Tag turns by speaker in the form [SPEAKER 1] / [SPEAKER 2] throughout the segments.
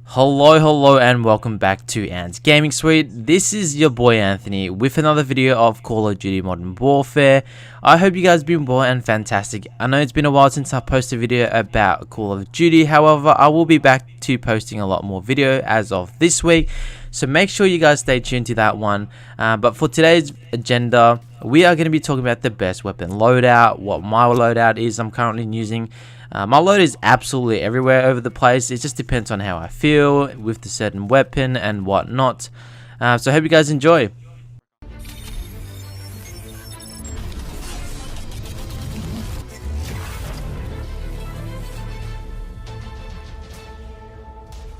[SPEAKER 1] Hello and welcome back to AntsGamingSuite. This is your boy Anthony with another video of Call of Duty Modern Warfare. I hope you guys have been well and fantastic. I know it's been a while since I posted a video about Call of Duty, however I will be back to posting a lot more video as of this week, so make sure you guys stay tuned to that one. But for today's agenda, we are going to be talking about the best weapon loadout, what my loadout is I'm currently using. My load is absolutely everywhere over the place. It just depends on how I feel with the certain weapon and whatnot. So I hope you guys enjoy.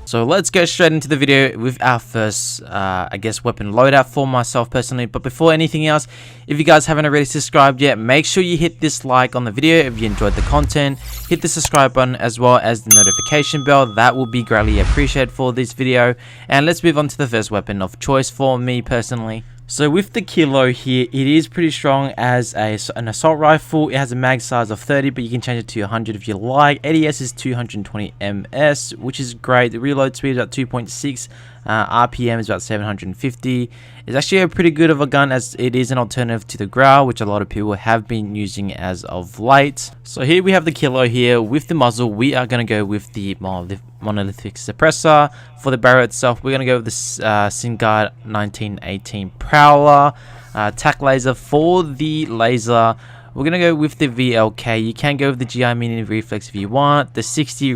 [SPEAKER 1] So let's go straight into the video with our first, weapon loadout for myself personally. But before anything else, if you guys haven't already subscribed yet, make sure you hit this like on the video if you enjoyed the content. Hit the subscribe button as well as the notification bell. That will be greatly appreciated for this video. And let's move on to the first weapon of choice for me personally. So with the Kylo here, it is pretty strong as an assault rifle. It has a mag size of 30, but you can change it to 100 if you like. ADS is 220 ms, which is great. The reload speed is about 2.6. RPM is about 750. It's actually a pretty good of a gun as it is an alternative to the Growl, which a lot of people have been using as of late. So here we have the Kylo here. With the muzzle, we are going to go with the monolithic suppressor. For the barrel itself, we're going to go with the Singard 1918 Prowler. Tac laser. For the laser, we're going to go with the VLK. You can go with the GI Mini Reflex if you want. The 60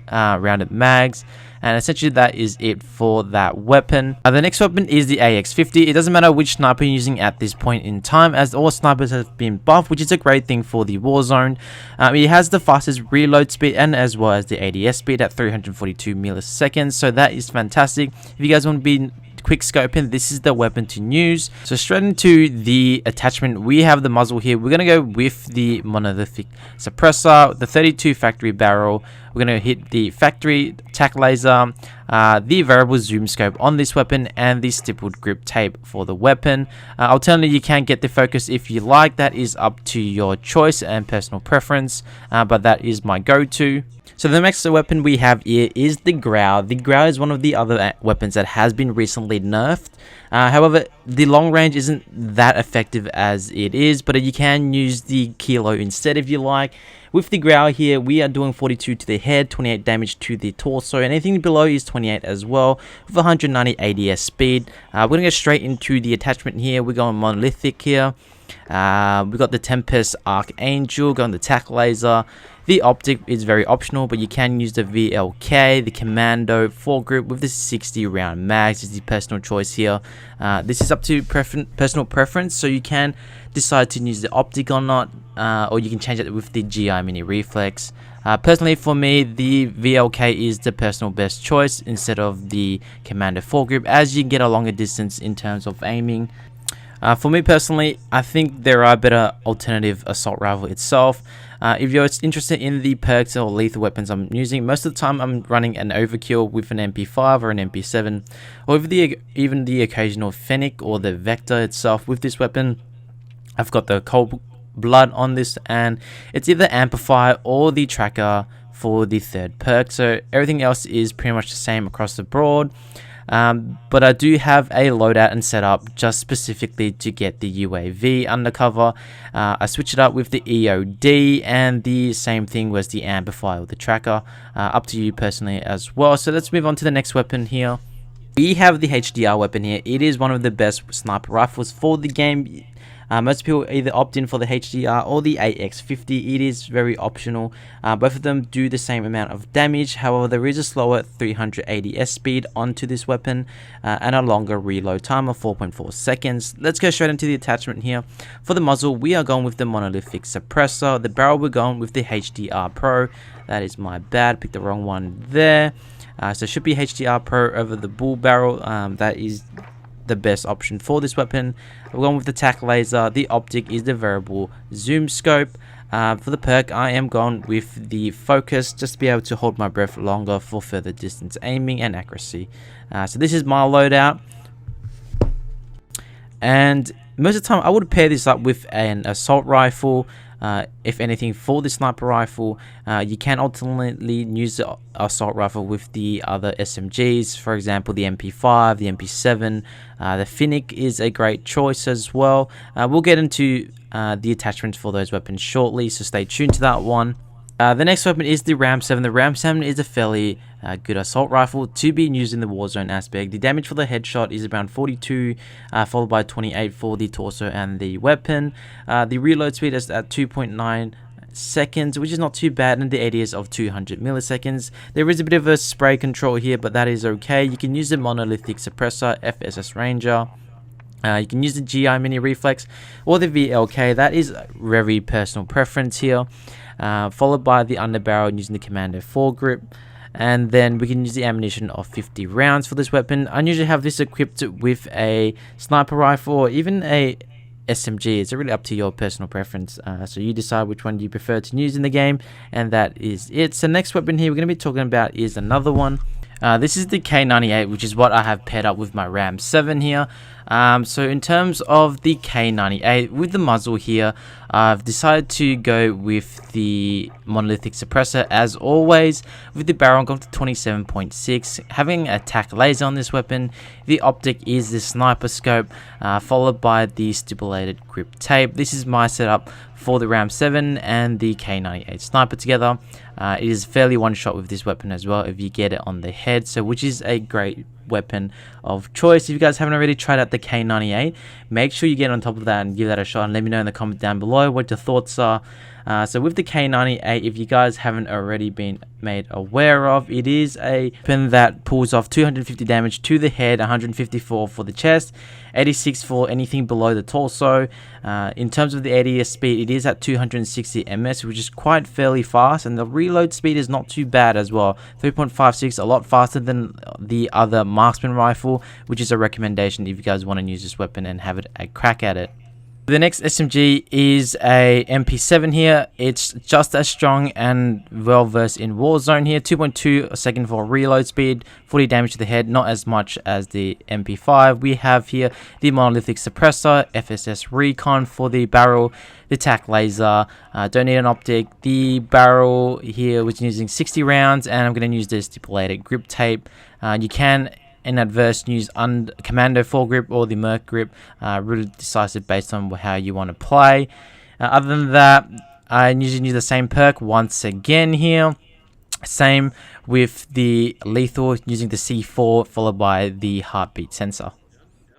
[SPEAKER 1] rounded mags. And essentially that is it for that weapon. The next weapon is the AX50. It doesn't matter which sniper you're using at this point in time, as all snipers have been buffed, which is a great thing for the Warzone. It has the fastest reload speed and as well as the ADS speed at 342 milliseconds. So that is fantastic. If you guys want to be quick scoping, this is the weapon to use. So straight into the attachment, we have the muzzle here. We're going to go with the monolithic suppressor, the 32 factory barrel. We're going to hit the factory tac laser, the variable zoom scope on this weapon, and the stippled grip tape for the weapon. Alternatively, you can get the focus if you like. That is up to your choice and personal preference, but that is my go-to. So the next weapon we have here is the Growl. The Growl is one of the other weapons that has been recently nerfed. However, the long range isn't that effective as it is, but you can use the Kylo instead if you like. With the Growl here, we are doing 42 to the head, 28 damage to the torso, and anything below is 28 as well, with 190 ADS speed. We're going to go straight into the attachment here. We're going monolithic here. We got the Tempest Archangel, going the tac laser. The optic is very optional, but you can use the VLK, the Commando foregrip with the 60 round mags. Is the personal choice here. This is up to personal preference, so you can decide to use the optic or not, or you can change it with the GI Mini Reflex. Personally, for me, the VLK is the personal best choice instead of the Commando foregrip, as you get a longer distance in terms of aiming. For me personally, I think there are better alternative assault rifle itself. If you're interested in the perks or lethal weapons I'm using, most of the time I'm running an overkill with an MP5 or an MP7, or with even the occasional Fennec or the Vector itself. With this weapon, I've got the Cold Blood on this, and it's either Amplify or the Tracker for the third perk. So everything else is pretty much the same across the board. But I do have a loadout and setup just specifically to get the UAV undercover. I switch it up with the EOD, and the same thing was the Amplify or the Tracker. Up to you personally as well. So let's move on to the next weapon here. We have the HDR weapon here. It is one of the best sniper rifles for the game. Most people either opt in for the HDR or the AX50. It is very optional. Both of them do the same amount of damage. However, there is a slower 300 ADS speed onto this weapon, and a longer reload time of 4.4 seconds. Let's go straight into the attachment here. For the muzzle, we are going with the monolithic suppressor. The barrel, we're going with the HDR Pro. That is my bad, picked the wrong one there. So it should be HDR Pro over the bull barrel. That is the best option for this weapon. We're going with the tac laser. The optic is the variable zoom scope. For the perk, I am going with the focus, just to be able to hold my breath longer for further distance aiming and accuracy. So this is my loadout, and most of the time I would pair this up with an assault rifle. if anything, for the sniper rifle. You can ultimately use the assault rifle with the other SMGs, for example the MP5, the MP7. The Finnick is a great choice as well. We'll get into the attachments for those weapons shortly, so stay tuned to that one. The next weapon is the RAM7. The RAM7 is a fairly good assault rifle to be used in the Warzone aspect. The damage for the headshot is around 42, followed by 28 for the torso and the weapon. The reload speed is at 2.9 seconds, which is not too bad, and the ADS of 200 milliseconds. There is a bit of a spray control here, but that is okay. You can use the monolithic suppressor, FSS Ranger. You can use the GI mini reflex or the VLK. That is very personal preference here. Followed by the underbarrel using the Commando foregrip, and then we can use the ammunition of 50 rounds for this weapon. I usually have this equipped with a sniper rifle or even a SMG. It's really up to your personal preference, so you decide which one you prefer to use in the game, and that is it. So next weapon here we're going to be talking about is another one. This is the K98, which is what I have paired up with my RAM7 here. So in terms of the K98, with the muzzle here, I've decided to go with the monolithic suppressor as always. With the barrel, I'm going to 27.6, having a tack laser on this weapon. The optic is the sniper scope, followed by the stipulated grip tape. This is my setup for the RAM7 and the K98 sniper together. It is fairly one shot with this weapon as well if you get it on the head, so which is a great weapon of choice. If you guys haven't already tried out the K98, make sure you get on top of that and give that a shot, and let me know in the comments down below what your thoughts are. So with the K98, if you guys haven't already been made aware of, it is a weapon that pulls off 250 damage to the head, 154 for the chest, 86 for anything below the torso. In terms of the ADS speed, it is at 260 ms, which is quite fairly fast, and the reload speed is not too bad as well, 3.56, a lot faster than the other marksman rifle, which is a recommendation if you guys want to use this weapon and have a crack at it. The next SMG is a MP7 here. It's just as strong and well versed in Warzone here. 2.2 a second for reload speed, 40 damage to the head, not as much as the MP5. We have here the monolithic suppressor, FSS Recon for the barrel, the tack laser. Don't need an optic. The barrel here was using 60 rounds, and I'm going to use the stipulated grip tape. You can in adverse use Commando foregrip or the Merc grip, really decisive based on how you want to play. Other than that, I usually use the same perk once again here. Same with the lethal, using the C4 followed by the heartbeat sensor.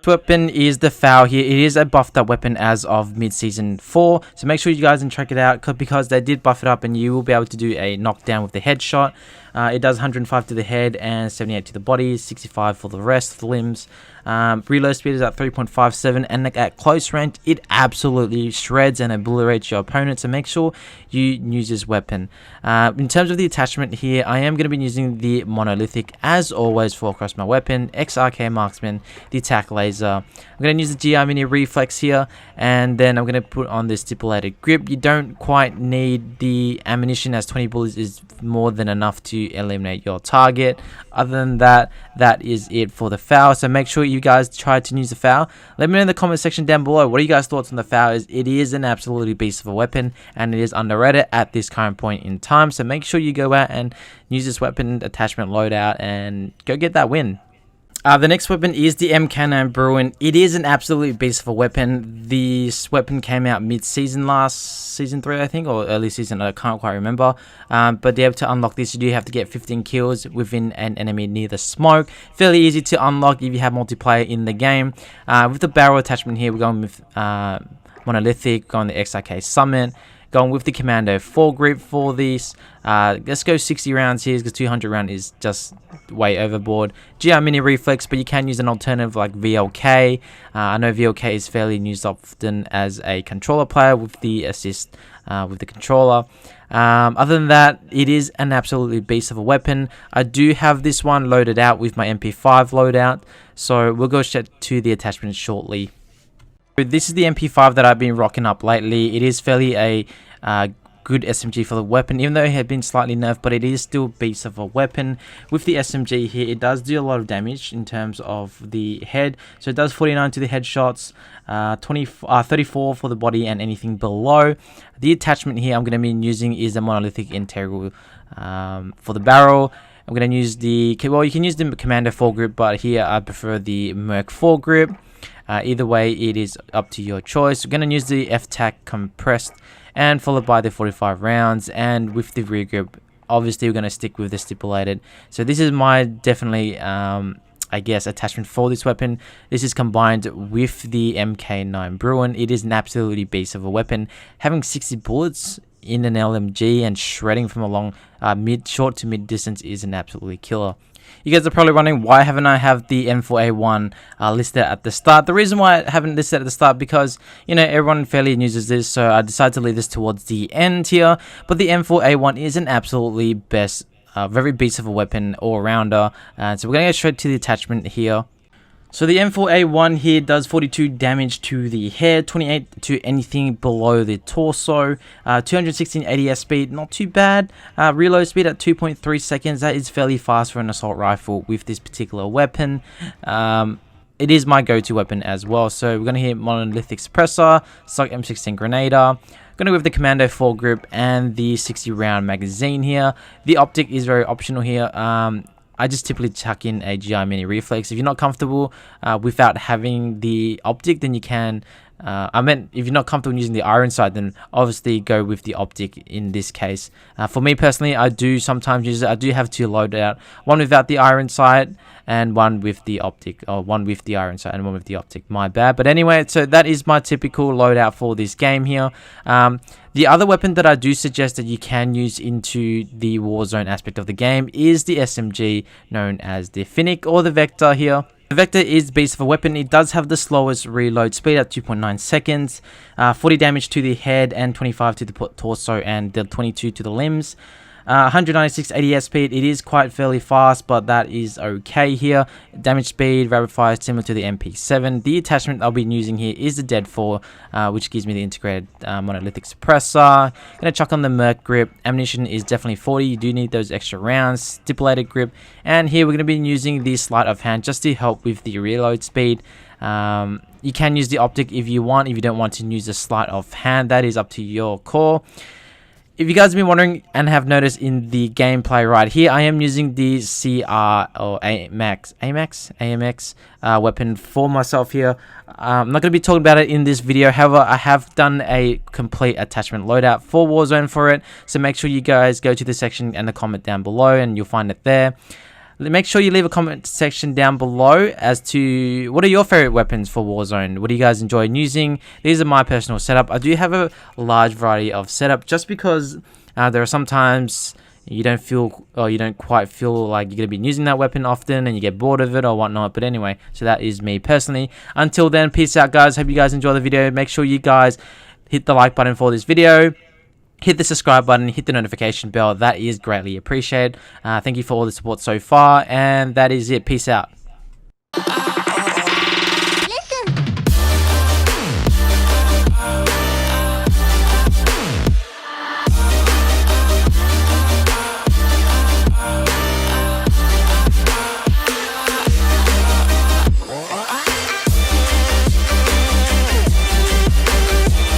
[SPEAKER 1] Weapon is the FAL here. It is a buffed up weapon as of mid-season 4, so make sure you guys can check it out, because they did buff it up and you will be able to do a knockdown with the headshot. It does 105 to the head and 78 to the body, 65 for the rest of the limbs. Reload speed is at 3.57, and at close range it absolutely shreds and obliterates your opponent, so make sure you use this weapon. In terms of the attachment here, I am going to be using the monolithic as always for across my weapon, XRK marksman, the tack laser. I'm going to use the GI mini reflex here, and then I'm going to put on the stipulated grip. You don't quite need the ammunition, as 20 bullets is more than enough to eliminate your target. Other than that, that is it for the FAL, so make sure you guys try to use the FAL. Let me know in the comment section down below, what are you guys' thoughts on the FAL? It is an absolutely beast of a weapon, and it is underrated at this current point in time, so make sure you go out and use this weapon, attachment, loadout, and go get that win. The next weapon is the MCANNON Bruin. It is an absolute beast of a weapon. This weapon came out mid-season, last season 3 I think, or early season, I can't quite remember. But to be able to unlock this, you do have to get 15 kills within an enemy near the smoke. Fairly easy to unlock if you have multiplayer in the game. With the barrel attachment here, we're going with monolithic, going the XRK Summit. Going with the Commando foregrip for this. Let's go 60 rounds here, because 200 round is just way overboard. GI mini reflex, but you can use an alternative like VLK. I know VLK is fairly used often as a controller player with the assist with the controller. Other than that, it is an absolutely beast of a weapon. I do have this one loaded out with my MP5 loadout, so we'll go straight to the attachment shortly. This is the MP5 that I've been rocking up lately. It is fairly a good SMG for the weapon, even though it had been slightly nerfed, but it is still beast of a weapon. With the SMG here, it does do a lot of damage in terms of the head. So it does 49 to the headshots, 34 for the body and anything below. The attachment here I'm going to be using is a monolithic integral for the barrel. I'm going to use the, well, you can use the Commando foregrip, but here I prefer the Merc foregrip. Either way, it is up to your choice. We're going to use the F-Tac compressed and followed by the 45 rounds. And with the rear grip, obviously we're going to stick with the stipulated. So this is my definitely, I guess, attachment for this weapon. This is combined with the MK9 Bruin. It is an absolutely beast of a weapon. Having 60 bullets in an LMG and shredding from a long short to mid distance is an absolutely killer. You guys are probably wondering, why haven't I have the M4A1 listed at the start? The reason why I haven't listed at the start, because, you know, everyone fairly uses this, so I decided to leave this towards the end here. But the M4A1 is an absolutely best, very beast of a weapon, all-rounder. So we're going to get straight to the attachment here. So the M4A1 here does 42 damage to the head, 28 to anything below the torso, 216 ADS speed, not too bad. Reload speed at 2.3 seconds, that is fairly fast for an assault rifle with this particular weapon. It is my go-to weapon as well. So we're going to hit monolithic suppressor, stock M16 grenadier. Going to go with the Commando foregrip and the 60 round magazine here. The optic is very optional here. I just typically chuck in a GI Mini Reflex. If you're not comfortable without having the optic, then you can. If you're not comfortable using the iron sight, then obviously go with the optic in this case. For me personally, I do sometimes use it. I do have two loadout, one without the iron sight and one with the optic, or one with the iron sight and one with the optic. My bad. But anyway, so that is my typical loadout for this game here. The other weapon that I do suggest that you can use into the Warzone aspect of the game is the SMG, known as the Finnick or the Vector here. The Vector is beast of a weapon. It does have the slowest reload speed at 2.9 seconds, 40 damage to the head and 25 to the torso and the 22 to the limbs. 196 ADS speed. It is quite fairly fast, but that is okay here. Damage speed, rapid fire, similar to the MP7. The attachment I'll be using here is the Dead 4, which gives me the integrated monolithic suppressor. Gonna chuck on the Merc grip. Ammunition is definitely 40. You do need those extra rounds. Stipulated grip. And here we're gonna be using the sleight of hand just to help with the reload speed. You can use the optic if you want. If you don't want to use the sleight of hand, that is up to your call. If you guys have been wondering and have noticed in the gameplay right here, I am using the CR or AMX weapon for myself here. I'm not going to be talking about it in this video. However, I have done a complete attachment loadout for Warzone for it. So make sure you guys go to the section and the comment down below and you'll find it there. Make sure you leave a comment section down below as to what are your favorite weapons for Warzone. What do you guys enjoy using? These are my personal setup. I do have a large variety of setup just because there are sometimes you don't quite feel like you're going to be using that weapon often and you get bored of it or whatnot. But anyway, so that is me personally. Until then, peace out guys. Hope you guys enjoy the video. Make sure you guys hit the like button for this video. Hit the subscribe button, hit the notification bell. That is greatly appreciated. Thank you for all the support so far. And that is it. Peace out.